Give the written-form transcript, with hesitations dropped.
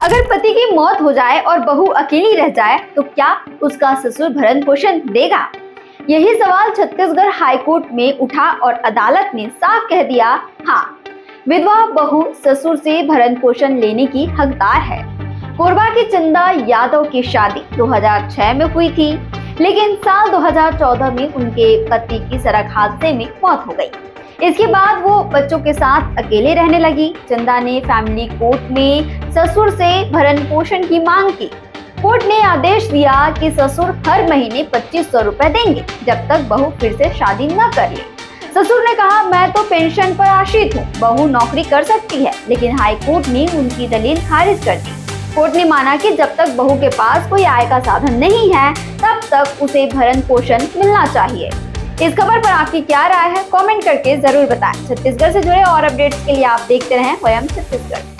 अगर पति की मौत हो जाए और बहू अकेली रह जाए तो क्या उसका ससुर भरण पोषण देगा? यही सवाल छत्तीसगढ़ हाईकोर्ट में उठा और अदालत ने साफ कह दिया, हाँ, विधवा बहू ससुर से भरण पोषण लेने की हकदार है। कोरबा की चंदा यादव की शादी 2006 में हुई थी, लेकिन साल 2014 में उनके पति की सड़क हादसे में मौत हो गई। इसके बाद वो बच्चों के साथ अकेले रहने लगी। चंदा ने फैमिली कोर्ट में ससुर से भरण पोषण की मांग की। कोर्ट ने आदेश दिया कि ससुर हर महीने 2500 रुपए देंगे जब तक बहू फिर से शादी न कर ले। ससुर ने कहा, मैं तो पेंशन पर आश्रित हूँ, बहू नौकरी कर सकती है, लेकिन हाईकोर्ट ने उनकी दलील खारिज कर दी। कोर्ट ने माना कि जब तक बहू के पास कोई आय का साधन नहीं है तब तक उसे भरण पोषण मिलना चाहिए। इस खबर पर आपकी क्या राय है, कमेंट करके जरूर बताएं। छत्तीसगढ़ से जुड़े और अपडेट्स के लिए आप देखते रहें वयम छत्तीसगढ़।